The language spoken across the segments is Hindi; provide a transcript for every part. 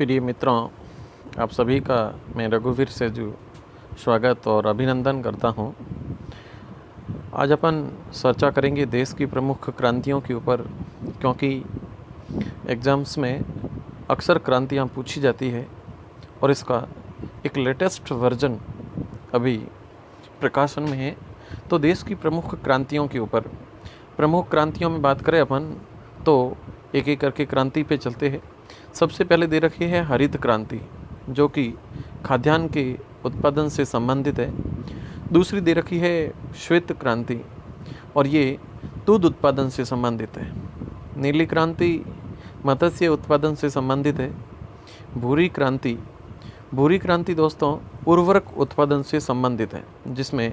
प्रिय मित्रों, आप सभी का मैं रघुवीर सेजू स्वागत और अभिनंदन करता हूं। आज अपन चर्चा करेंगे देश की प्रमुख क्रांतियों के ऊपर, क्योंकि एग्ज़ाम्स में अक्सर क्रांतियां पूछी जाती है और इसका एक लेटेस्ट वर्जन अभी प्रकाशन में है। तो देश की प्रमुख क्रांतियों के ऊपर, प्रमुख क्रांतियों में बात करें अपन तो एक एक करके क्रांति पे चलते हैं। सबसे पहले दे रखी है हरित क्रांति, जो कि खाद्यान्न के उत्पादन से संबंधित है। दूसरी दे रखी है श्वेत क्रांति और ये दूध उत्पादन से संबंधित है। नीली क्रांति मत्स्य उत्पादन से संबंधित है। भूरी क्रांति दोस्तों उर्वरक उत्पादन से संबंधित है, जिसमें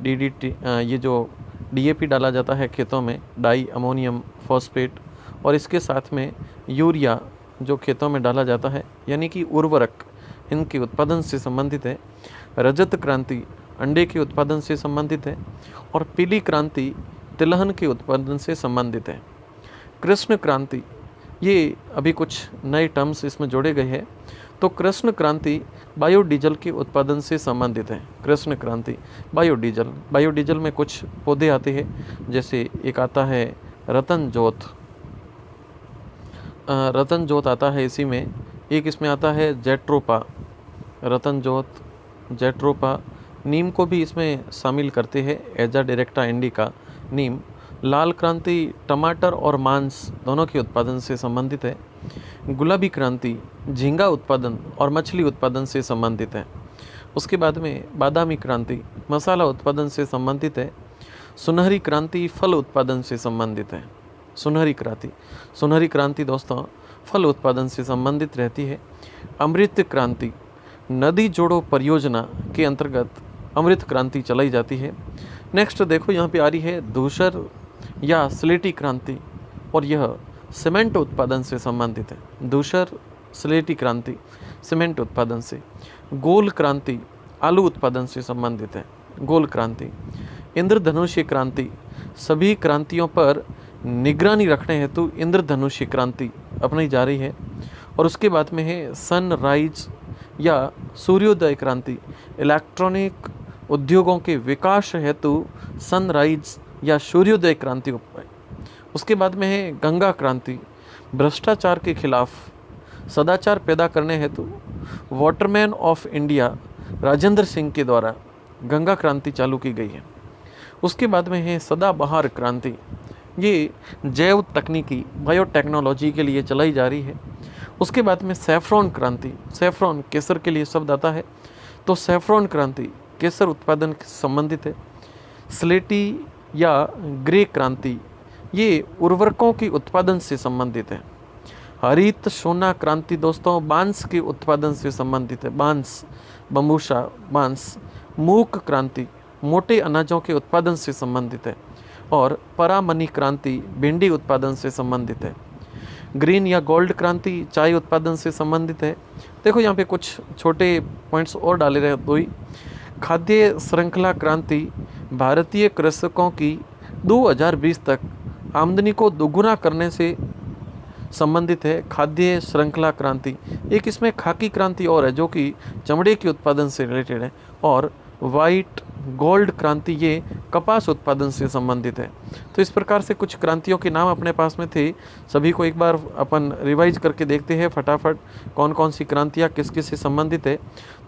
डीडीटी ये जो डीएपी डाला जाता है खेतों में, डाई अमोनियम फॉस्फेट, और इसके साथ में यूरिया जो खेतों में डाला जाता है, यानी कि उर्वरक, इनके उत्पादन से संबंधित है। रजत क्रांति अंडे के उत्पादन से संबंधित है और पीली क्रांति तिलहन के उत्पादन से संबंधित है। कृष्ण क्रांति, ये अभी कुछ नए टर्म्स इसमें जोड़े गए हैं। तो कृष्ण क्रांति बायोडीजल के उत्पादन से संबंधित है। कृष्ण क्रांति बायोडीजल में कुछ पौधे आते हैं, जैसे एक आता है रतन जोत आता है इसी में। एक इसमें आता है जेट्रोपा। नीम को भी इसमें शामिल करते हैं, एजा डायरेक्टा इंडिका नीम। लाल क्रांति टमाटर और मांस दोनों के उत्पादन से संबंधित है। गुलाबी क्रांति झींगा उत्पादन और मछली उत्पादन से संबंधित है। उसके बाद में बादामी क्रांति मसाला उत्पादन से संबंधित है। सुनहरी क्रांति फल उत्पादन से संबंधित है। सुनहरी क्रांति दोस्तों फल उत्पादन से संबंधित रहती है। अमृत क्रांति नदी जोड़ो परियोजना के अंतर्गत अमृत क्रांति चलाई जाती है। नेक्स्ट देखो, यहाँ पे आ रही है धूसर या स्लेटी क्रांति, और यह सीमेंट उत्पादन से संबंधित है। धूसर स्लेटी क्रांति सीमेंट उत्पादन से। गोल क्रांति आलू उत्पादन से संबंधित है। गोल क्रांति। इंद्रधनुष्य क्रांति सभी क्रांतियों पर निगरानी रखने हेतु इंद्रधनुष्य क्रांति अपनाई जा रही है। और उसके बाद में है सनराइज या सूर्योदय क्रांति, इलेक्ट्रॉनिक उद्योगों के विकास हेतु सनराइज या सूर्योदय क्रांति। उसके बाद में है गंगा क्रांति, भ्रष्टाचार के खिलाफ सदाचार पैदा करने हेतु Waterman of India Rajendra Singh के द्वारा गंगा क्रांति चालू की गई है। उसके बाद में है सदाबहार क्रांति, ये जैव तकनीकी बायोटेक्नोलॉजी के लिए चलाई जा रही है। उसके बाद में सैफ्रॉन क्रांति, सैफ्रॉन केसर के लिए शब्द आता है, तो सैफ्रॉन क्रांति केसर उत्पादन से संबंधित है। स्लेटी या ग्रे क्रांति ये उर्वरकों के उत्पादन से संबंधित है। हरित सोना क्रांति दोस्तों बांस के उत्पादन से संबंधित है। बंबूसा बांस। मूक क्रांति मोटे अनाजों के उत्पादन से संबंधित है। और परामनी क्रांति भिंडी उत्पादन से संबंधित है। ग्रीन या गोल्ड क्रांति चाय उत्पादन से संबंधित है। देखो यहाँ पे कुछ छोटे पॉइंट्स और डाले रहे दो ही। खाद्य श्रृंखला क्रांति भारतीय कृषकों की 2020 तक आमदनी को दोगुना करने से संबंधित है। खाद्य श्रृंखला क्रांति। एक इसमें खाकी क्रांति और है, जो कि चमड़े के उत्पादन से रिलेटेड है। और वाइट गोल्ड क्रांति ये कपास उत्पादन से संबंधित है। तो इस प्रकार से कुछ क्रांतियों के नाम अपने पास में थे, सभी को एक बार अपन रिवाइज करके देखते हैं फटाफट कौन कौन सी क्रांतियाँ किस किस से संबंधित है।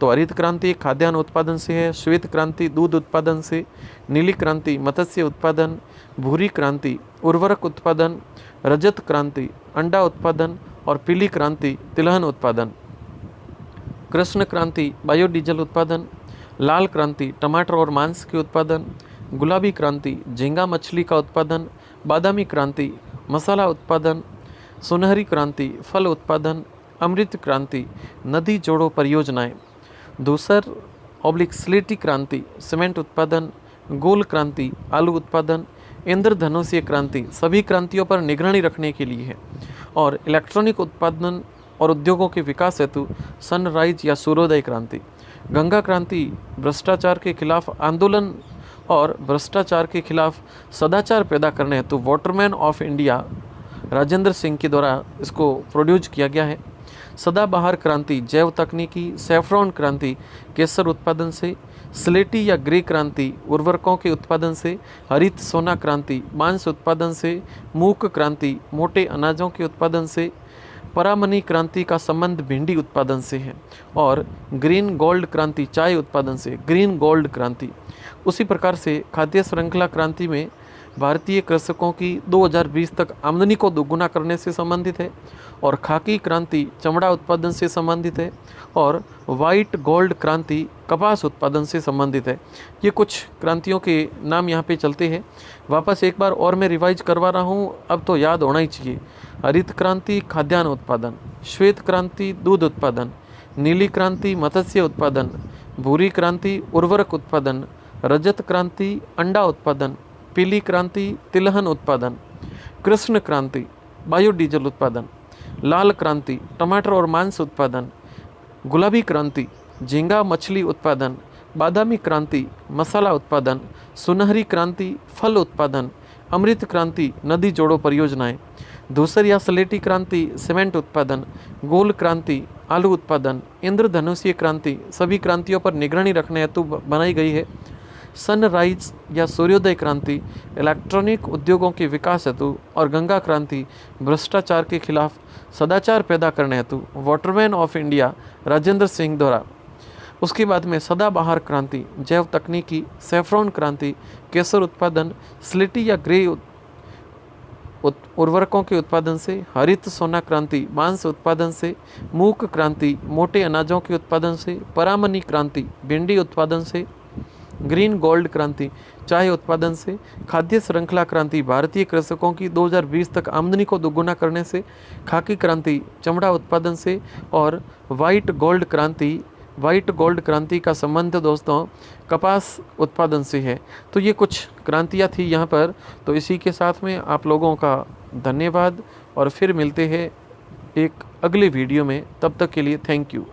तो हरित क्रांति खाद्यान्न उत्पादन से है। श्वेत क्रांति दूध उत्पादन से। नीली क्रांति मत्स्य उत्पादन। भूरी क्रांति उर्वरक उत्पादन। रजत क्रांति अंडा उत्पादन। और पीली क्रांति तिलहन उत्पादन। कृष्ण क्रांति बायोडीजल उत्पादन। लाल क्रांति टमाटर और मांस के उत्पादन। गुलाबी क्रांति झींगा मछली का उत्पादन। बादामी क्रांति मसाला उत्पादन। सुनहरी क्रांति फल उत्पादन। अमृत क्रांति नदी जोड़ो परियोजनाएं। धूसर स्लेटी क्रांति सीमेंट उत्पादन। गोल क्रांति आलू उत्पादन। इंद्रधनुष्य क्रांति सभी क्रांतियों पर निगरानी रखने के लिए है। और इलेक्ट्रॉनिक उत्पादन और उद्योगों के विकास हेतु सनराइज या सूर्योदय क्रांति। गंगा क्रांति भ्रष्टाचार के खिलाफ आंदोलन और भ्रष्टाचार के खिलाफ सदाचार पैदा करने हेतु Waterman of India Rajendra Singh के द्वारा इसको प्रोड्यूस किया गया है। सदाबहार क्रांति जैव तकनीकी, सैफ्रॉन क्रांति केसर उत्पादन से, स्लेटी या ग्रे क्रांति उर्वरकों के उत्पादन से, हरित सोना क्रांति मांस उत्पादन से, मूक क्रांति मोटे अनाजों के उत्पादन से, परामनी क्रांति का संबंध भिंडी उत्पादन से है, और ग्रीन गोल्ड क्रांति चाय उत्पादन से, ग्रीन गोल्ड क्रांति। उसी प्रकार से खाद्य श्रृंखला क्रांति में भारतीय कृषकों की 2020 तक आमदनी को दोगुना करने से संबंधित है, और खाकी क्रांति चमड़ा उत्पादन से संबंधित है, और वाइट गोल्ड क्रांति कपास उत्पादन से संबंधित है। ये कुछ क्रांतियों के नाम यहाँ पे चलते हैं। वापस एक बार और मैं रिवाइज करवा रहा हूँ, अब तो याद होना ही चाहिए। हरित क्रांति खाद्यान्न उत्पादन, श्वेत क्रांति दूध उत्पादन, नीली क्रांति मत्स्य उत्पादन, भूरी क्रांति उर्वरक उत्पादन, रजत क्रांति अंडा उत्पादन, पीली क्रांति तिलहन उत्पादन, कृष्ण क्रांति बायोडीजल उत्पादन, लाल क्रांति टमाटर और मांस उत्पादन, गुलाबी क्रांति झींगा मछली उत्पादन, बादामी क्रांति मसाला उत्पादन, सुनहरी क्रांति फल उत्पादन, अमृत क्रांति नदी जोड़ो परियोजनाएं, धूसर या स्लेटी क्रांति सीमेंट उत्पादन, गोल क्रांति आलू उत्पादन, इंद्रधनुषीय क्रांति सभी क्रांतियों पर निगरानी रखने हेतु बनाई गई है। सनराइज या सूर्योदय क्रांति इलेक्ट्रॉनिक उद्योगों के विकास हेतु, और गंगा क्रांति भ्रष्टाचार के खिलाफ सदाचार पैदा करने हेतु Waterman of India Rajendra Singh द्वारा। उसके बाद में सदाबहार क्रांति जैव तकनीकी, सैफ्रॉन क्रांति केसर उत्पादन, स्लेटी या ग्रे उर्वरकों के उत्पादन से, हरित सोना क्रांति मांस उत्पादन से, मूक क्रांति मोटे अनाजों के उत्पादन से, परामनी क्रांति भिंडी उत्पादन से, ग्रीन गोल्ड क्रांति चाय उत्पादन से, खाद्य श्रृंखला क्रांति भारतीय कृषकों की 2020 तक आमदनी को दोगुना करने से, खाकी क्रांति चमड़ा उत्पादन से, और वाइट गोल्ड क्रांति का संबंध दोस्तों कपास उत्पादन से है। तो ये कुछ क्रांतियाँ थी यहाँ पर। तो इसी के साथ में आप लोगों का धन्यवाद, और फिर मिलते हैं एक अगले वीडियो में। तब तक के लिए थैंक यू।